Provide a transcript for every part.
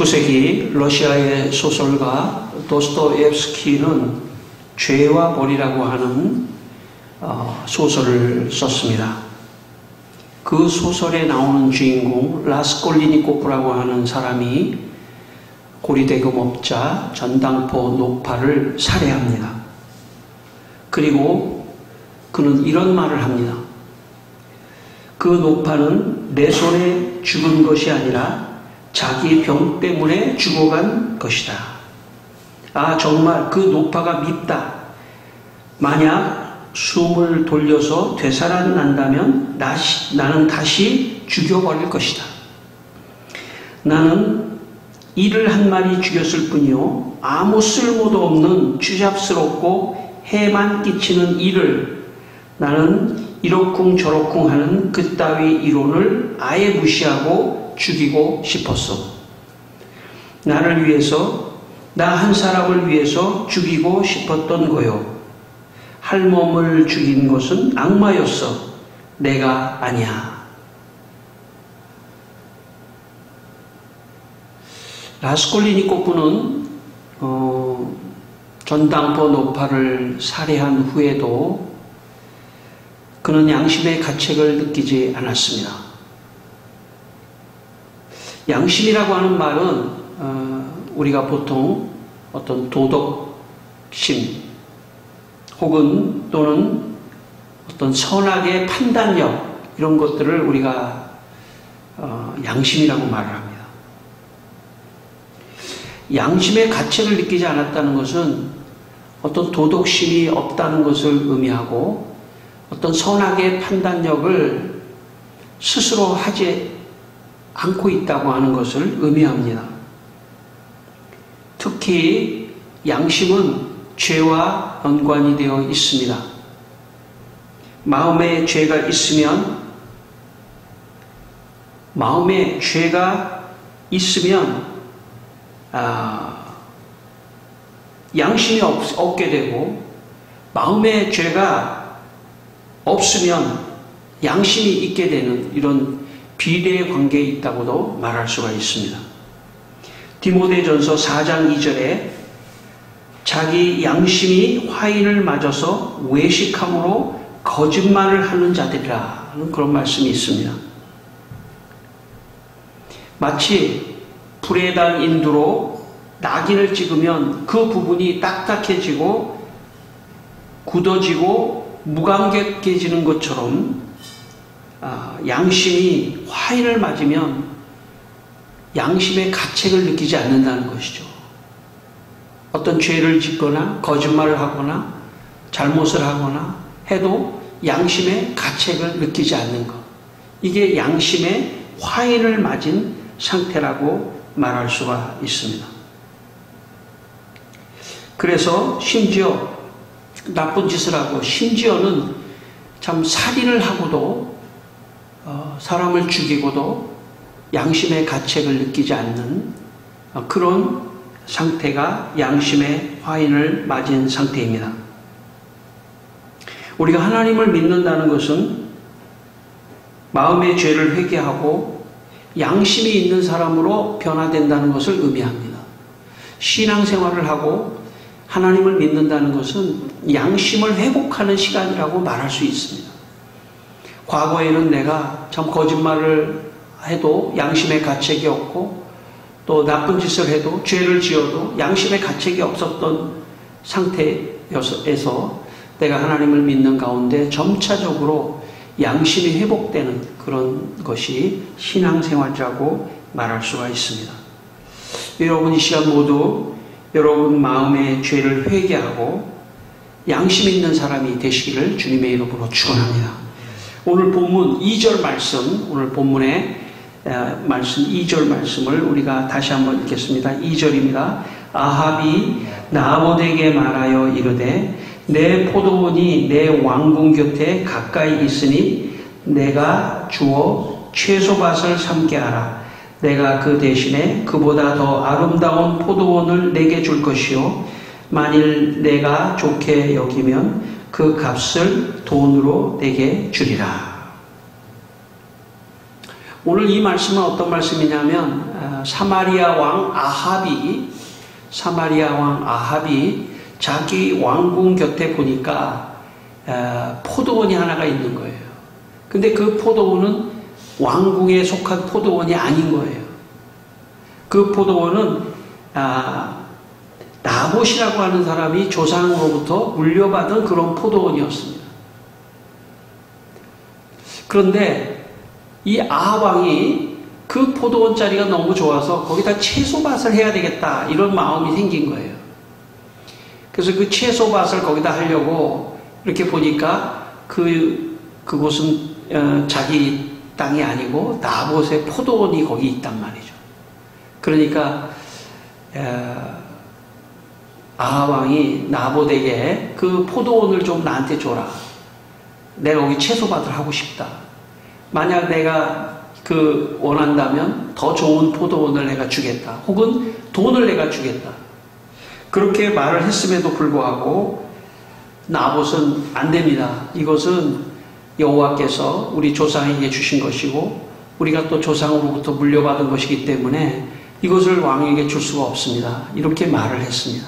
19세기 러시아의 소설가 도스토옙스키는 죄와 벌이라고 하는 소설을 썼습니다. 그 소설에 나오는 주인공 라스콜리니코프라고 하는 사람이 고리대금업자 전당포 노파를 살해합니다. 그리고 그는 이런 말을 합니다. 그 노파는 내 손에 죽은 것이 아니라 자기 병 때문에 죽어간 것이다. 아, 정말 그 노파가 밉다. 만약 숨을 돌려서 되살아난다면 나는 다시 죽여버릴 것이다. 나는 이를 한 마리 죽였을 뿐이요, 아무 쓸모도 없는 추잡스럽고 해만 끼치는 이를 나는 이러쿵저러쿵 하는 그따위 이론을 아예 무시하고 죽이고 싶었어. 나를 위해서, 나 한 사람을 위해서 죽이고 싶었던 거요. 할멈을 죽인 것은 악마였어. 내가 아니야. 라스콜리니코프는 전당포 노파를 살해한 후에도 그는 양심의 가책을 느끼지 않았습니다. 양심이라고 하는 말은 우리가 보통 어떤 도덕심 혹은 또는 어떤 선악의 판단력, 이런 것들을 우리가 양심이라고 말을 합니다. 양심의 가책을 느끼지 않았다는 것은 어떤 도덕심이 없다는 것을 의미하고 어떤 선악의 판단력을 스스로 하지 않고 있다고 하는 것을 의미합니다. 특히 양심은 죄와 연관이 되어 있습니다. 마음에 죄가 있으면 양심이 없게 되고, 마음에 죄가 없으면 양심이 있게 되는 이런 비례의 관계에 있다고도 말할 수가 있습니다. 디모데전서 4장 2절에 자기 양심이 화인을 맞아서 외식함으로 거짓말을 하는 자들이라는 그런 말씀이 있습니다. 마치 불에 단 인두로 낙인을 찍으면 그 부분이 딱딱해지고 굳어지고 무감각해지는 것처럼 양심이 화인을 맞으면 양심의 가책을 느끼지 않는다는 것이죠. 어떤 죄를 짓거나 거짓말을 하거나 잘못을 하거나 해도 양심의 가책을 느끼지 않는 것, 이게 양심의 화인을 맞은 상태라고 말할 수가 있습니다. 그래서 심지어 나쁜 짓을 하고, 심지어는 참 살인을 하고도 사람을 죽이고도 양심의 가책을 느끼지 않는 그런 상태가 양심의 화인을 맞은 상태입니다. 우리가 하나님을 믿는다는 것은 마음의 죄를 회개하고 양심이 있는 사람으로 변화된다는 것을 의미합니다. 신앙생활을 하고 하나님을 믿는다는 것은 양심을 회복하는 시간이라고 말할 수 있습니다. 과거에는 내가 참 거짓말을 해도 양심의 가책이 없고, 또 나쁜 짓을 해도, 죄를 지어도 양심의 가책이 없었던 상태에서 내가 하나님을 믿는 가운데 점차적으로 양심이 회복되는 그런 것이 신앙생활이라고 말할 수가 있습니다. 여러분, 이 시간 모두 여러분 마음의 죄를 회개하고 양심 있는 사람이 되시기를 주님의 이름으로 축원합니다. 오늘 본문 2절 말씀, 오늘 본문의 말씀 2절 말씀을 우리가 다시 한번 읽겠습니다. 2절입니다. 아합이 나봇에게 말하여 이르되 내 포도원이 내 왕궁 곁에 가까이 있으니 내가 주어 채소밭을 삼게 하라. 내가 그 대신에 그보다 더 아름다운 포도원을 내게 줄 것이요, 만일 내가 좋게 여기면 그 값을 돈으로 내게 주리라. 오늘 이 말씀은 어떤 말씀이냐면 사마리아 왕 아합이 자기 왕궁 곁에 보니까 포도원이 하나가 있는 거예요. 근데 그 포도원은 왕궁에 속한 포도원이 아닌 거예요. 그 포도원은 나봇이라고 하는 사람이 조상으로부터 물려받은 그런 포도원이었습니다. 그런데 이 아합 왕이 그 포도원 자리가 너무 좋아서 거기다 채소밭을 해야 되겠다 이런 마음이 생긴 거예요. 그래서 그 채소밭을 거기다 하려고 이렇게 보니까 그곳은 자기 땅이 아니고 나봇의 포도원이 거기 있단 말이죠. 그러니까 아합 왕이 나봇에게 그 포도원을 좀 나한테 줘라. 내가 거기 채소밭을 하고 싶다. 만약 내가 원한다면 더 좋은 포도원을 내가 주겠다. 혹은 돈을 내가 주겠다. 그렇게 말을 했음에도 불구하고 나봇은 안 됩니다. 이것은 여호와께서 우리 조상에게 주신 것이고 우리가 또 조상으로부터 물려받은 것이기 때문에 이것을 왕에게 줄 수가 없습니다. 이렇게 말을 했습니다.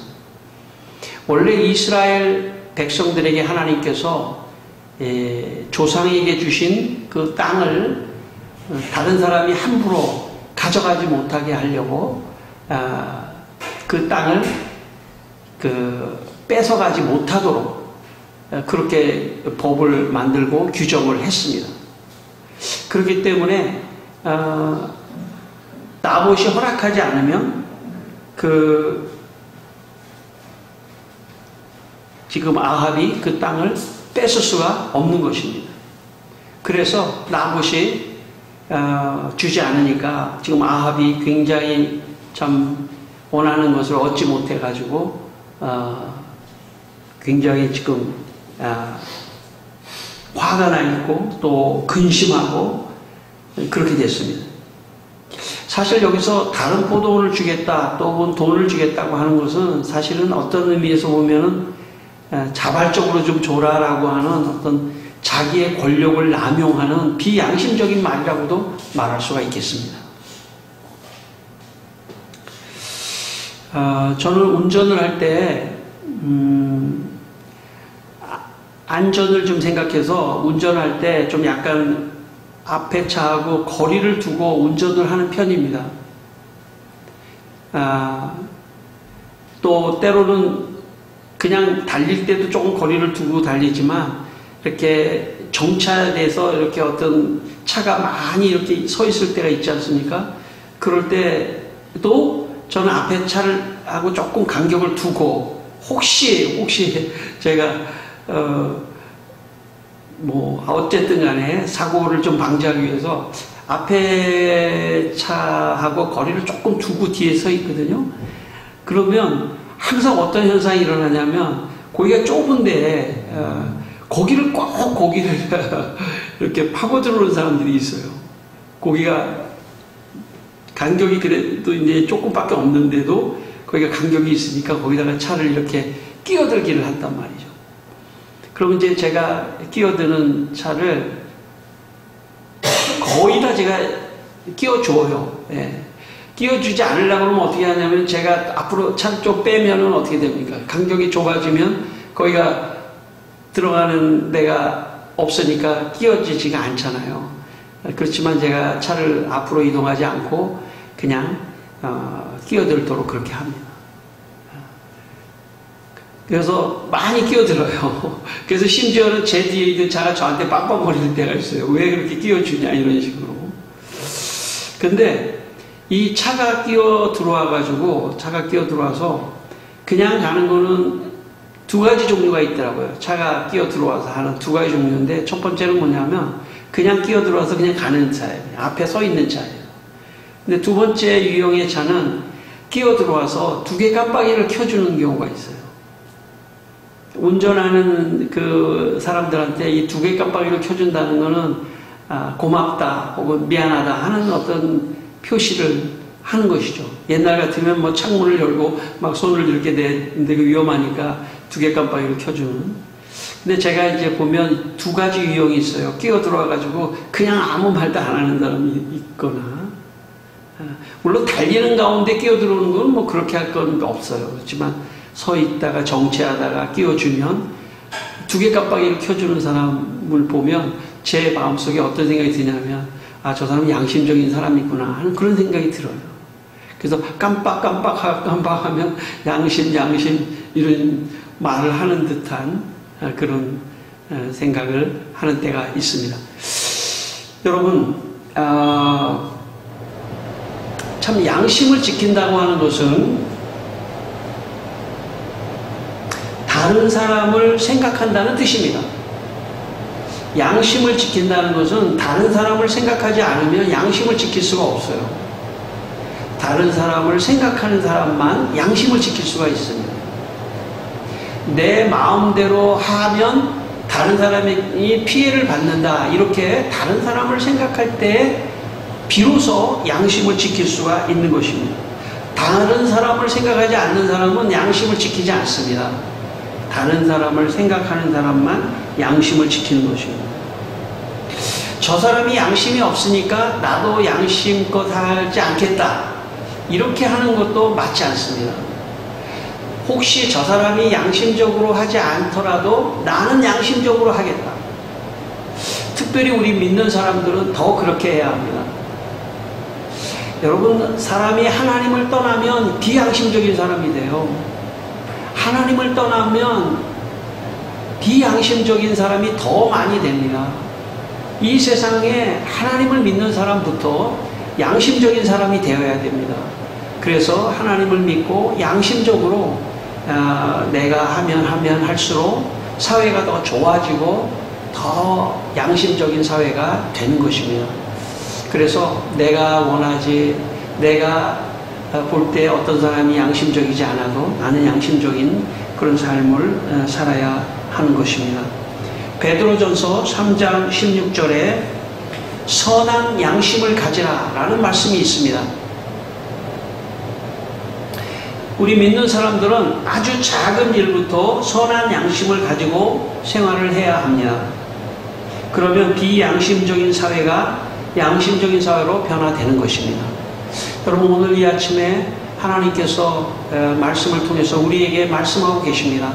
원래 이스라엘 백성들에게 하나님께서 조상에게 주신 그 땅을 다른 사람이 함부로 가져가지 못하게 하려고 그 땅을 뺏어가지 못하도록 그렇게 법을 만들고 규정을 했습니다. 그렇기 때문에 나봇이 허락하지 않으면 지금 아합이 그 땅을 뺏을 수가 없는 것입니다. 그래서 나봇이 주지 않으니까 지금 아합이 굉장히 참 원하는 것을 얻지 못해 가지고 굉장히 지금 화가 나 있고 또 근심하고 그렇게 됐습니다. 사실 여기서 다른 포도원을 주겠다 또는 돈을 주겠다고 하는 것은 사실은 어떤 의미에서 보면은 자발적으로 좀 줘라라고 하는 어떤 자기의 권력을 남용하는 비양심적인 말이라고도 말할 수가 있겠습니다. 저는 운전을 할 때 안전을 좀 생각해서 운전할 때 좀 약간 앞에 차하고 거리를 두고 운전을 하는 편입니다. 또 때로는 그냥 달릴 때도 조금 거리를 두고 달리지만 이렇게 정차돼서 이렇게 어떤 차가 많이 이렇게 서 있을 때가 있지 않습니까? 그럴 때도 저는 앞에 차를 하고 조금 간격을 두고 혹시 제가 어쨌든 간에 사고를 좀 방지하기 위해서 앞에 차하고 거리를 조금 두고 뒤에 서 있거든요. 그러면 항상 어떤 현상이 일어나냐면 거기가 좁은데 거기를 이렇게 파고 들어오는 사람들이 있어요. 거기가 간격이 그래도 이제 조금밖에 없는데도 거기가 간격이 있으니까 거기다가 차를 이렇게 끼어들기를 한단 말이죠. 그러면 이제 제가 끼어드는 차를 거의 다 제가 끼워줘요. 예. 끼워주지 않으려고 하면 어떻게 하냐면 제가 앞으로 차를 좀 빼면은 어떻게 됩니까? 간격이 좁아지면 거기가 들어가는 데가 없으니까 끼워지지가 않잖아요. 그렇지만 제가 차를 앞으로 이동하지 않고 그냥 끼어들도록 그렇게 합니다. 그래서 많이 끼어들어요. 그래서 심지어는 제 뒤에 있는 차가 저한테 빵빵거리는 때가 있어요. 왜 그렇게 끼워주냐 이런 식으로. 근데 이 차가 끼어 들어와서 그냥 가는 거는 두 가지 종류가 있더라고요. 차가 끼어 들어와서 하는 두 가지 종류인데 첫 번째는 뭐냐면 그냥 끼어 들어와서 그냥 가는 차예요. 앞에 서 있는 차예요. 근데 두 번째 유형의 차는 끼어 들어와서 두 개 깜빡이를 켜주는 경우가 있어요. 운전하는 그 사람들한테 이 두 개 깜빡이를 켜준다는 거는 고맙다 혹은 미안하다 하는 어떤 표시를 하는 것이죠. 옛날 같으면 뭐 창문을 열고 막 손을 이렇게 내는데 위험하니까 두 개 깜빡이를 켜주는. 근데 제가 이제 보면 두 가지 유형이 있어요. 끼어 들어와가지고 그냥 아무 말도 안 하는 사람이 있거나 물론 달리는 가운데 끼어들어오는 건 뭐 그렇게 할 건 없어요. 그렇지만 서 있다가 정체하다가 끼워주면 두 개 깜빡이를 켜주는 사람을 보면 제 마음속에 어떤 생각이 드냐면 아, 저 사람은 양심적인 사람이구나 하는 그런 생각이 들어요. 그래서 깜빡하면 양심 이런 말을 하는 듯한 그런 생각을 하는 때가 있습니다. 여러분, 참 양심을 지킨다고 하는 것은 다른 사람을 생각한다는 뜻입니다. 양심을 지킨다는 것은 다른 사람을 생각하지 않으면 양심을 지킬 수가 없어요. 다른 사람을 생각하는 사람만 양심을 지킬 수가 있습니다. 내 마음대로 하면 다른 사람이 피해를 받는다. 이렇게 다른 사람을 생각할 때 비로소 양심을 지킬 수가 있는 것입니다. 다른 사람을 생각하지 않는 사람은 양심을 지키지 않습니다. 다른 사람을 생각하는 사람만 양심을 지키는 것입니다. 저 사람이 양심이 없으니까 나도 양심껏 하지 않겠다. 이렇게 하는 것도 맞지 않습니다. 혹시 저 사람이 양심적으로 하지 않더라도 나는 양심적으로 하겠다. 특별히 우리 믿는 사람들은 더 그렇게 해야 합니다. 여러분, 사람이 하나님을 떠나면 비양심적인 사람이 돼요. 하나님을 떠나면 비양심적인 사람이 더 많이 됩니다. 이 세상에 하나님을 믿는 사람부터 양심적인 사람이 되어야 됩니다. 그래서 하나님을 믿고 양심적으로 내가 하면 할수록 사회가 더 좋아지고 더 양심적인 사회가 되는 것입니다. 그래서 내가 원하지, 내가 볼 때 어떤 사람이 양심적이지 않아도 나는 양심적인 그런 삶을 살아야 하는 것입니다. 베드로전서 3장 16절에 선한 양심을 가지라 라는 말씀이 있습니다. 우리 믿는 사람들은 아주 작은 일부터 선한 양심을 가지고 생활을 해야 합니다. 그러면 비양심적인 사회가 양심적인 사회로 변화되는 것입니다. 여러분, 오늘 이 아침에 하나님께서 말씀을 통해서 우리에게 말씀하고 계십니다.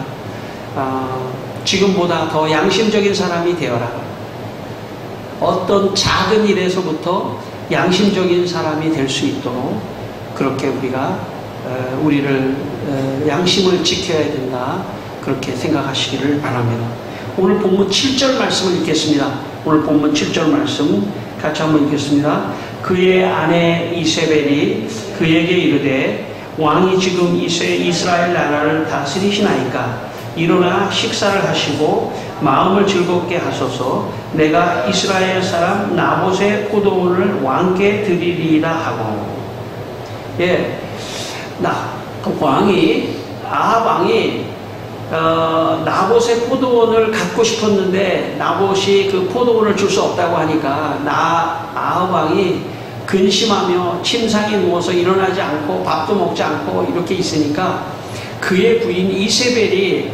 지금보다 더 양심적인 사람이 되어라. 어떤 작은 일에서부터 양심적인 사람이 될 수 있도록 그렇게 우리를 양심을 지켜야 된다. 그렇게 생각하시기를 바랍니다. 오늘 본문 7절 말씀을 읽겠습니다. 오늘 본문 7절 말씀 같이 한번 읽겠습니다. 그의 아내 이세벨이 그에게 이르되 왕이 지금 이스라엘 나라를 다스리시나이까 일어나 식사를 하시고 마음을 즐겁게 하소서. 내가 이스라엘 사람 나봇의 포도원을 왕께 드리리라 하고. 아합 왕이 나봇의 포도원을 갖고 싶었는데 나봇이 그 포도원을 줄 수 없다고 하니까 아합 왕이 근심하며 침상에 누워서 일어나지 않고 밥도 먹지 않고 이렇게 있으니까 그의 부인 이세벨이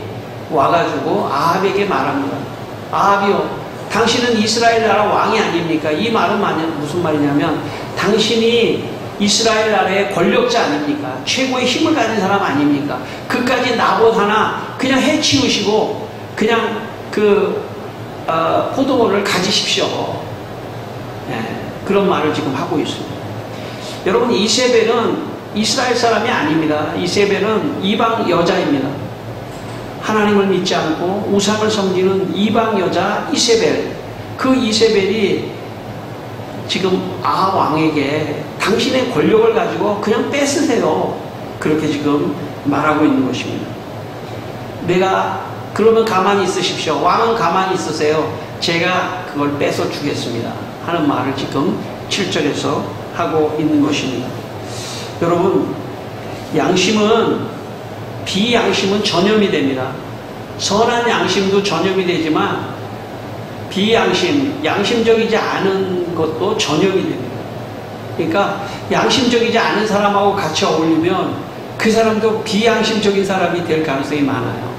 와가지고 아합에게 말합니다. 아합이요, 당신은 이스라엘 나라 왕이 아닙니까? 이 말은 무슨 말이냐면 당신이 이스라엘 나라의 권력자 아닙니까? 최고의 힘을 가진 사람 아닙니까? 그까지 나봇 하나 그냥 해치우시고 그냥 포도원을 가지십시오. 그런 말을 지금 하고 있습니다. 여러분, 이세벨은 이스라엘 사람이 아닙니다. 이세벨은 이방 여자입니다. 하나님을 믿지 않고 우상을 섬기는 이방 여자 이세벨. 그 이세벨이 지금 아합 왕에게 당신의 권력을 가지고 그냥 뺏으세요. 그렇게 지금 말하고 있는 것입니다. 그러면 가만히 있으십시오. 왕은 가만히 있으세요. 제가 그걸 뺏어 주겠습니다. 하는 말을 지금 7절에서 하고 있는 것입니다. 여러분, 비양심은 전염이 됩니다. 선한 양심도 전염이 되지만 양심적이지 않은 것도 전염이 됩니다. 그러니까 양심적이지 않은 사람하고 같이 어울리면 그 사람도 비양심적인 사람이 될 가능성이 많아요.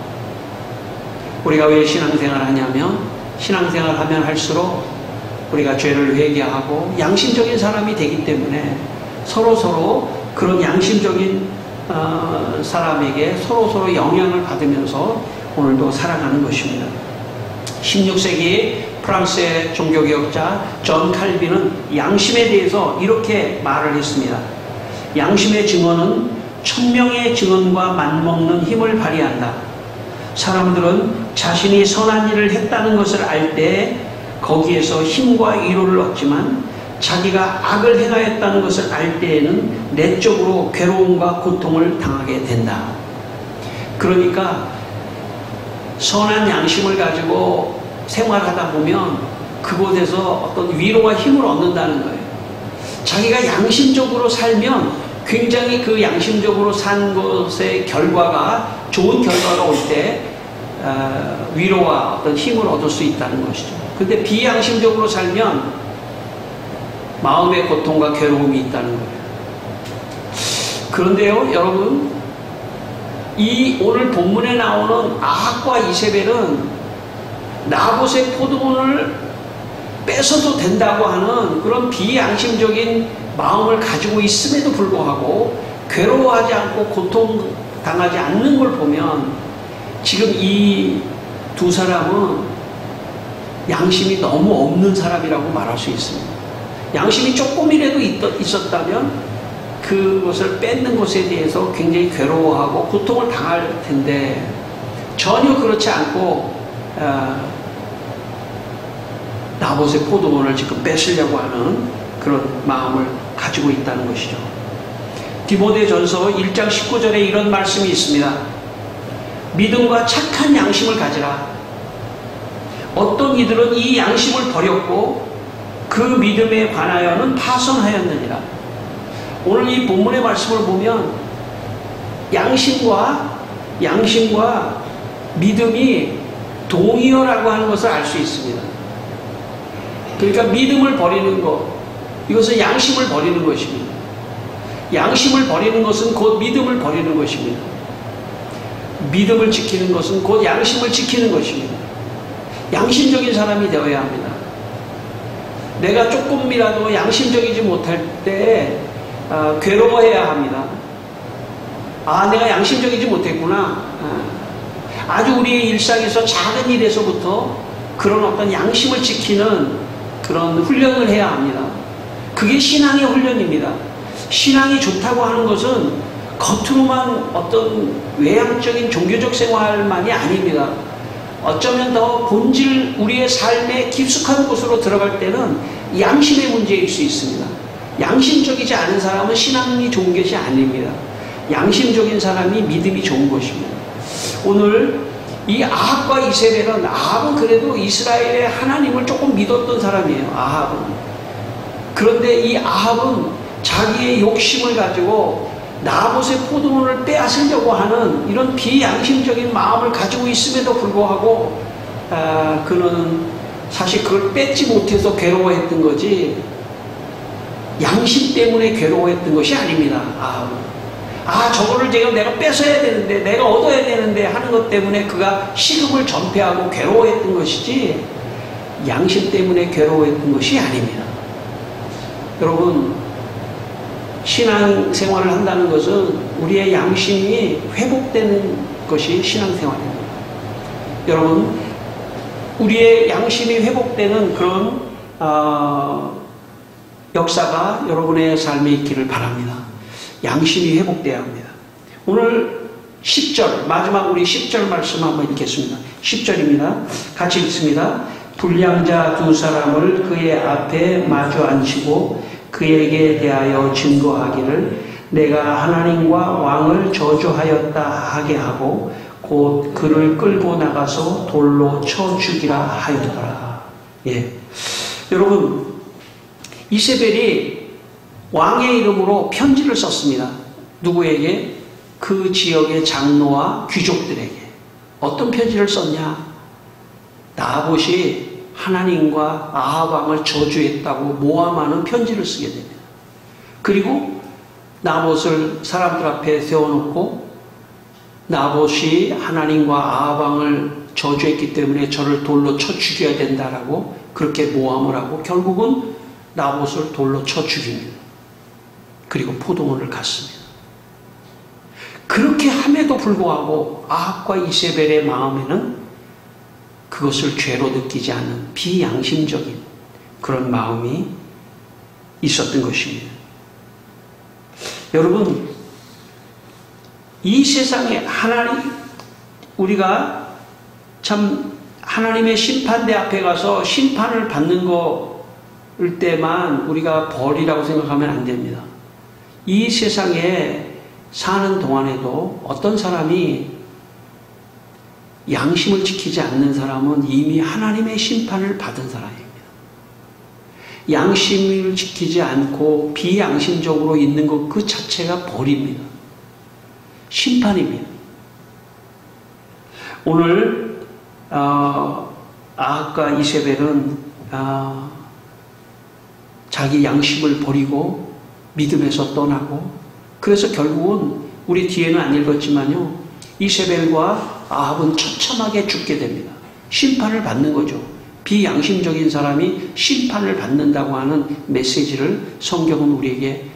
우리가 왜 신앙생활을 하냐면 신앙생활을 하면 할수록 우리가 죄를 회개하고 양심적인 사람이 되기 때문에 서로서로 그런 양심적인 사람에게 서로서로 영향을 받으면서 오늘도 살아가는 것입니다. 16세기 프랑스의 종교개혁자 존 칼빈은 양심에 대해서 이렇게 말을 했습니다. 양심의 증언은 천명의 증언과 맞먹는 힘을 발휘한다. 사람들은 자신이 선한 일을 했다는 것을 알 때 거기에서 힘과 위로를 얻지만 자기가 악을 행하였다는 것을 알 때에는 내적으로 괴로움과 고통을 당하게 된다. 그러니까 선한 양심을 가지고 생활하다 보면 그곳에서 어떤 위로와 힘을 얻는다는 거예요. 자기가 양심적으로 살면 굉장히 그 양심적으로 산 것의 결과가 좋은 결과가 올 때 위로와 어떤 힘을 얻을 수 있다는 것이죠. 근데 비양심적으로 살면 마음의 고통과 괴로움이 있다는 거예요. 그런데요, 여러분, 이 오늘 본문에 나오는 아합과 이세벨은 나봇의 포도원을 뺏어도 된다고 하는 그런 비양심적인 마음을 가지고 있음에도 불구하고 괴로워하지 않고 고통당하지 않는 걸 보면 지금 이 두 사람은 양심이 너무 없는 사람이라고 말할 수 있습니다. 양심이 조금이라도 있었다면 그것을 뺏는 것에 대해서 굉장히 괴로워하고 고통을 당할 텐데 전혀 그렇지 않고 나봇의 포도원을 지금 뺏으려고 하는 그런 마음을 가지고 있다는 것이죠. 디모데전서 1장 19절에 이런 말씀이 있습니다. 믿음과 착한 양심을 가지라. 어떤 이들은 이 양심을 버렸고 그 믿음에 관하여는 파선하였느니라. 오늘 이 본문의 말씀을 보면 양심과 믿음이 동의어라고 하는 것을 알 수 있습니다. 그러니까 믿음을 버리는 것, 이것은 양심을 버리는 것입니다. 양심을 버리는 것은 곧 믿음을 버리는 것입니다. 믿음을 지키는 것은 곧 양심을 지키는 것입니다. 양심적인 사람이 되어야 합니다. 내가 조금이라도 양심적이지 못할 때 괴로워해야 합니다. 아, 내가 양심적이지 못했구나. 아주 우리의 일상에서 작은 일에서부터 그런 어떤 양심을 지키는 그런 훈련을 해야 합니다. 그게 신앙의 훈련입니다. 신앙이 좋다고 하는 것은 겉으로만 어떤 외향적인 종교적 생활만이 아닙니다. 어쩌면 더 본질, 우리의 삶의 깊숙한 곳으로 들어갈 때는 양심의 문제일 수 있습니다. 양심적이지 않은 사람은 신앙이 좋은 것이 아닙니다. 양심적인 사람이 믿음이 좋은 것입니다. 오늘 이 아합과 이세벨은, 아합은 그래도 이스라엘의 하나님을 조금 믿었던 사람이에요. 아합은. 그런데 이 아합은 자기의 욕심을 가지고 나봇의 포도원을 빼앗으려고 하는 이런 비양심적인 마음을 가지고 있음에도 불구하고 그는 사실 그걸 뺏지 못해서 괴로워했던 거지 양심 때문에 괴로워했던 것이 아닙니다. 저거를 지금 내가 뺏어야 되는데, 내가 얻어야 되는데 하는 것 때문에 그가 시름을 전폐하고 괴로워했던 것이지 양심 때문에 괴로워했던 것이 아닙니다. 여러분, 신앙생활을 한다는 것은 우리의 양심이 회복되는 것이 신앙생활입니다. 여러분, 우리의 양심이 회복되는 그런 역사가 여러분의 삶에 있기를 바랍니다. 양심이 회복되어야 합니다. 오늘 10절, 마지막 우리 10절 말씀 한번 읽겠습니다. 10절입니다. 같이 읽습니다. 불량자 두 사람을 그의 앞에 마주 앉히고 그에게 대하여 증거하기를 내가 하나님과 왕을 저주하였다 하게 하고 곧 그를 끌고 나가서 돌로 쳐 죽이라 하였더라. 예. 여러분, 이세벨이 왕의 이름으로 편지를 썼습니다. 누구에게? 그 지역의 장로와 귀족들에게. 어떤 편지를 썼냐? 나봇이 하나님과 아합 왕을 저주했다고 모함하는 편지를 쓰게 됩니다. 그리고 나봇을 사람들 앞에 세워놓고 나봇이 하나님과 아합 왕을 저주했기 때문에 저를 돌로 쳐 죽여야 된다라고 그렇게 모함을 하고 결국은 나봇을 돌로 쳐 죽입니다. 그리고 포도원을 갔습니다. 그렇게 함에도 불구하고 아합과 이세벨의 마음에는 그것을 죄로 느끼지 않는 비양심적인 그런 마음이 있었던 것입니다. 여러분, 이 세상에 우리가 참 하나님의 심판대 앞에 가서 심판을 받는 거일 때만 우리가 벌이라고 생각하면 안 됩니다. 이 세상에 사는 동안에도 어떤 사람이 양심을 지키지 않는 사람은 이미 하나님의 심판을 받은 사람입니다. 양심을 지키지 않고 비양심적으로 있는 것 그 자체가 벌입니다. 심판입니다. 오늘 아합과 이세벨은 자기 양심을 버리고 믿음에서 떠나고, 그래서 결국은 우리 뒤에는 안 읽었지만요, 이세벨과 아합은 처참하게 죽게 됩니다. 심판을 받는 거죠. 비양심적인 사람이 심판을 받는다고 하는 메시지를 성경은 우리에게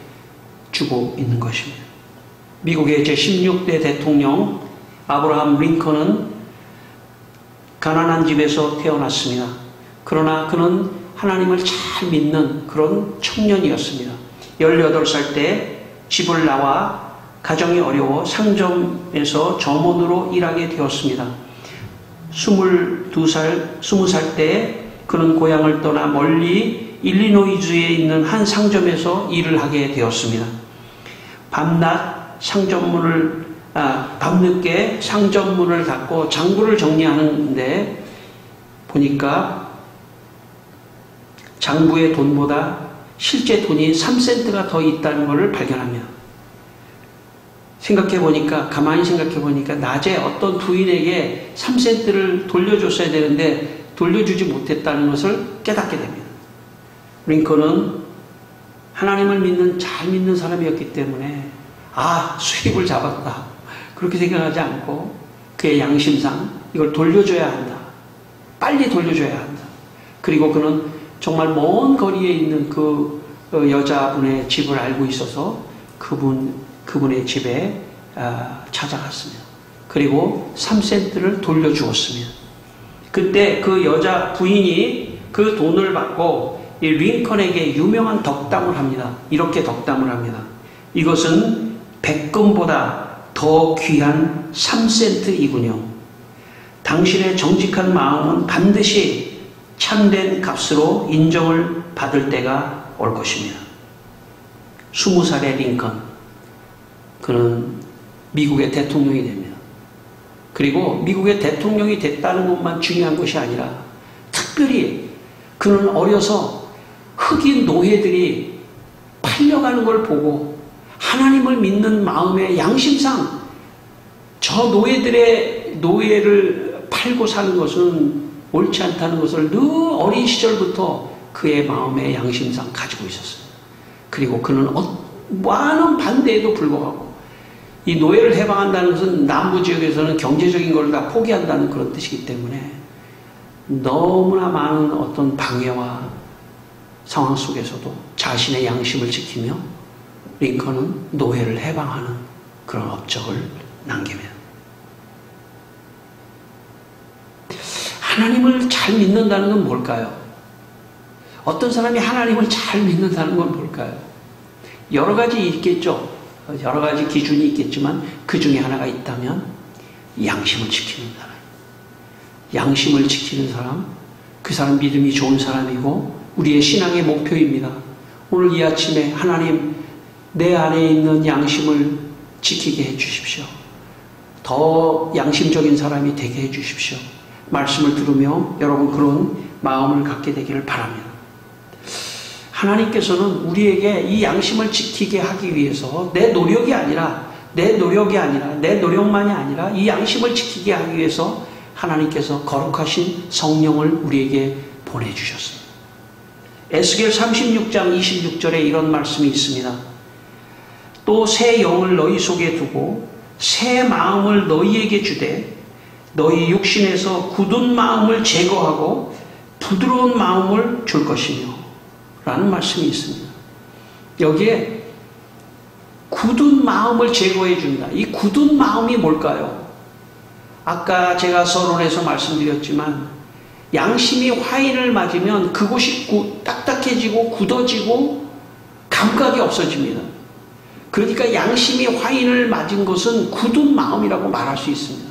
주고 있는 것입니다. 미국의 제16대 대통령 아브라함 링컨은 가난한 집에서 태어났습니다. 그러나 그는 하나님을 잘 믿는 그런 청년이었습니다. 18살 때 집을 나와 가정이 어려워 상점에서 점원으로 일하게 되었습니다. 20살 때 그는 고향을 떠나 멀리 일리노이주에 있는 한 상점에서 일을 하게 되었습니다. 밤늦게 상점문을 닫고 장부를 정리하는데 보니까 장부의 돈보다 실제 돈이 3센트가 더 있다는 것을 발견합니다. 가만히 생각해 보니까 낮에 어떤 부인에게 3센트를 돌려줬어야 되는데 돌려주지 못했다는 것을 깨닫게 됩니다. 링컨은 하나님을 잘 믿는 사람이었기 때문에 수입을 잡았다, 그렇게 생각하지 않고 그의 양심상 이걸 돌려줘야 한다, 빨리 돌려줘야 한다. 그리고 그는 정말 먼 거리에 있는 그 여자분의 집을 알고 있어서 그분의 집에 찾아갔습니다. 그리고 3센트를 돌려주었습니다. 그때 그 여자 부인이 그 돈을 받고 이 링컨에게 유명한 덕담을 합니다. 이렇게 덕담을 합니다. 이것은 백금보다 더 귀한 3센트이군요. 당신의 정직한 마음은 반드시 참된 값으로 인정을 받을 때가 올 것입니다. 20살의 링컨, 그는 미국의 대통령이 됩니다. 그리고 미국의 대통령이 됐다는 것만 중요한 것이 아니라 특별히 그는 어려서 흑인 노예들이 팔려가는 걸 보고 하나님을 믿는 마음의 양심상 저 노예를 팔고 사는 것은 옳지 않다는 것을 늘 어린 시절부터 그의 마음의 양심상 가지고 있었어요. 그리고 그는 많은 반대에도 불구하고 이 노예를 해방한다는 것은 남부 지역에서는 경제적인 걸 다 포기한다는 그런 뜻이기 때문에 너무나 많은 어떤 방해와 상황 속에서도 자신의 양심을 지키며 링컨은 노예를 해방하는 그런 업적을 남깁니다. 하나님을 잘 믿는다는 건 뭘까요? 어떤 사람이 하나님을 잘 믿는다는 건 뭘까요? 여러 가지 있겠죠. 여러 가지 기준이 있겠지만 그 중에 하나가 있다면 양심을 지키는 사람. 양심을 지키는 사람, 그 사람 믿음이 좋은 사람이고 우리의 신앙의 목표입니다. 오늘 이 아침에 하나님, 내 안에 있는 양심을 지키게 해주십시오. 더 양심적인 사람이 되게 해주십시오. 말씀을 들으며 여러분 그런 마음을 갖게 되기를 바랍니다. 하나님께서는 우리에게 이 양심을 지키게 하기 위해서 내 노력만이 아니라 이 양심을 지키게 하기 위해서 하나님께서 거룩하신 성령을 우리에게 보내주셨습니다. 에스겔 36장 26절에 이런 말씀이 있습니다. 또 새 영을 너희 속에 두고 새 마음을 너희에게 주되 너희 육신에서 굳은 마음을 제거하고 부드러운 마음을 줄 것이며 라는 말씀이 있습니다. 여기에 굳은 마음을 제거해 준다. 이 굳은 마음이 뭘까요? 아까 제가 서론에서 말씀드렸지만 양심이 화인을 맞으면 그곳이 딱딱해지고 굳어지고 감각이 없어집니다. 그러니까 양심이 화인을 맞은 것은 굳은 마음이라고 말할 수 있습니다.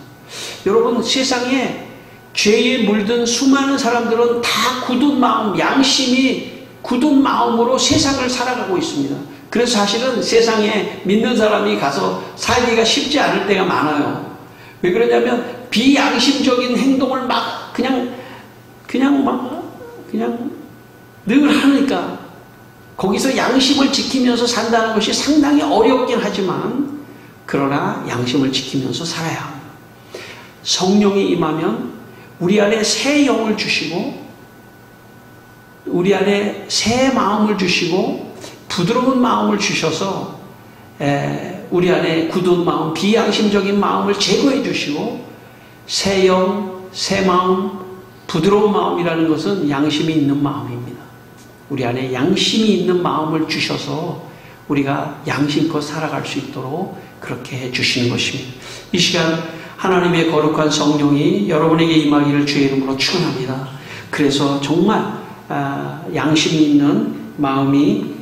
여러분, 세상에 죄에 물든 수많은 사람들은 다 굳은 마음, 양심이 굳은 마음으로 세상을 살아가고 있습니다. 그래서 사실은 세상에 믿는 사람이 가서 살기가 쉽지 않을 때가 많아요. 왜 그러냐면 비양심적인 행동을 막 그냥 늘 하니까 거기서 양심을 지키면서 산다는 것이 상당히 어렵긴 하지만 그러나 양심을 지키면서 살아야 합니다. 성령이 임하면 우리 안에 새 영을 주시고 우리 안에 새 마음을 주시고 부드러운 마음을 주셔서 우리 안에 굳은 마음, 비양심적인 마음을 제거해 주시고 새 영, 새 마음, 부드러운 마음이라는 것은 양심이 있는 마음입니다. 우리 안에 양심이 있는 마음을 주셔서 우리가 양심껏 살아갈 수 있도록 그렇게 해주시는 것입니다. 이 시간 하나님의 거룩한 성령이 여러분에게 임하기를 주의 이름으로 축원합니다. 그래서 정말 양심이 있는 마음이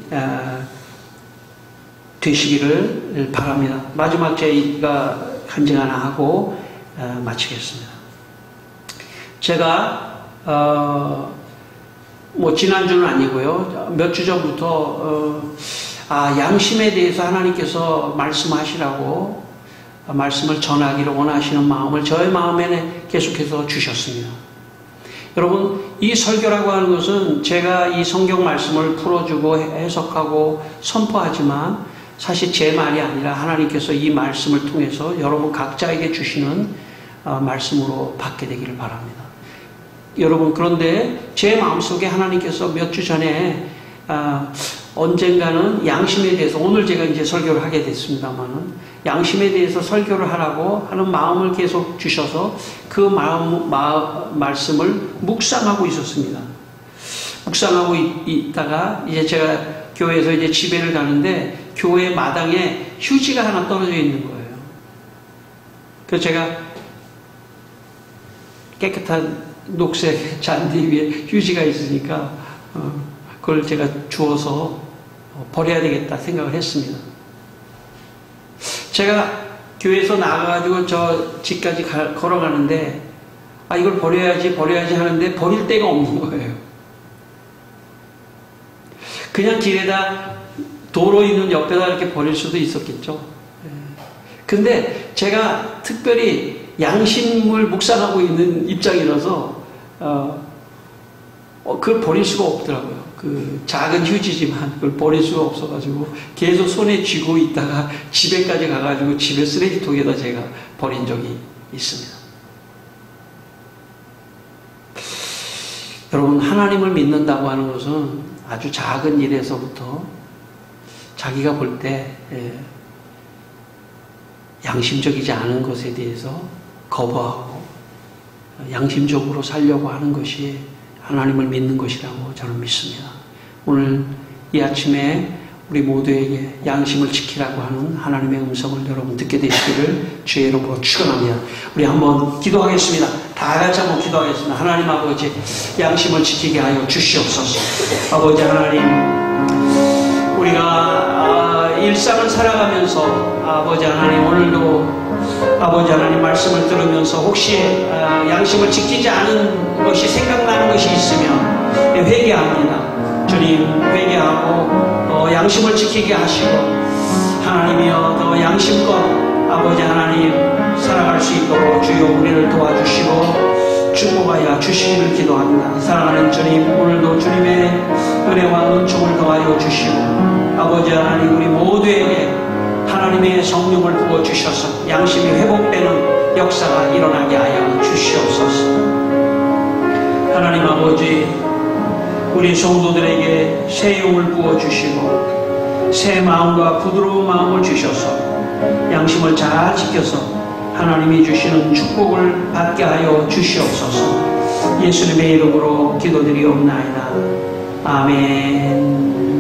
되시기를 바랍니다. 마지막 제가 간증 하나 하고 마치겠습니다. 제가 지난주는 아니고요. 몇 주 전부터 양심에 대해서 하나님께서 말씀하시라고 말씀을 전하기를 원하시는 마음을 저의 마음에 계속해서 주셨습니다. 여러분, 이 설교라고 하는 것은 제가 이 성경 말씀을 풀어주고 해석하고 선포하지만 사실 제 말이 아니라 하나님께서 이 말씀을 통해서 여러분 각자에게 주시는 말씀으로 받게 되기를 바랍니다. 여러분, 그런데 제 마음속에 하나님께서 몇 주 전에 언젠가는 양심에 대해서, 오늘 제가 이제 설교를 하게 됐습니다만은 양심에 대해서 설교를 하라고 하는 마음을 계속 주셔서 그 말씀을 묵상하고 있었습니다. 묵상하고 있다가 이제 제가 교회에서 이제 집회를 가는데 교회 마당에 휴지가 하나 떨어져 있는 거예요. 그래서 제가 깨끗한 녹색 잔디 위에 휴지가 있으니까 그걸 제가 주워서 버려야 되겠다 생각을 했습니다. 제가 교회에서 나가가지고 저 집까지 걸어가는데 이걸 버려야지 하는데 버릴 데가 없는 거예요. 그냥 길에다 도로 있는 옆에다 이렇게 버릴 수도 있었겠죠. 근데 제가 특별히 양심을 묵상하고 있는 입장이라서 그걸 버릴 수가 없더라고요. 그 작은 휴지지만 그걸 버릴 수가 없어가지고 계속 손에 쥐고 있다가 집에까지 가가지고 집에 쓰레기통에다 제가 버린 적이 있습니다. 여러분, 하나님을 믿는다고 하는 것은 아주 작은 일에서부터 자기가 볼 때 양심적이지 않은 것에 대해서 거부하고 양심적으로 살려고 하는 것이 하나님을 믿는 것이라고 저는 믿습니다. 오늘 이 아침에 우리 모두에게 양심을 지키라고 하는 하나님의 음성을 여러분 듣게 되시기를 주의 이름으로 축원합니다. 우리 한번 기도하겠습니다. 다 같이 한번 기도하겠습니다. 하나님 아버지, 양심을 지키게 하여 주시옵소서. 아버지 하나님, 우리가 일상을 살아가면서 아버지 하나님, 오늘도 아버지 하나님 말씀을 들으면서 혹시 양심을 지키지 않은 것이 생각나는 것이 있으면 회개합니다. 주님, 회개하고 양심을 지키게 하시고 하나님이여 더 양심껏 아버지 하나님 살아갈 수 있도록 주여 우리를 도와주시고 축복하여 주시기를 기도합니다. 사랑하는 주님, 오늘도 주님의 은혜와 은총을 더하여 주시고 아버지 하나님, 우리 모두에게 하나님의 성령을 부어주셔서 양심이 회복되는 역사가 일어나게 하여 주시옵소서. 하나님 아버지, 우리 성도들에게 새 영을 부어주시고 새 마음과 부드러운 마음을 주셔서 양심을 잘 지켜서 하나님이 주시는 축복을 받게 하여 주시옵소서. 예수님의 이름으로 기도드리옵나이다. 아멘.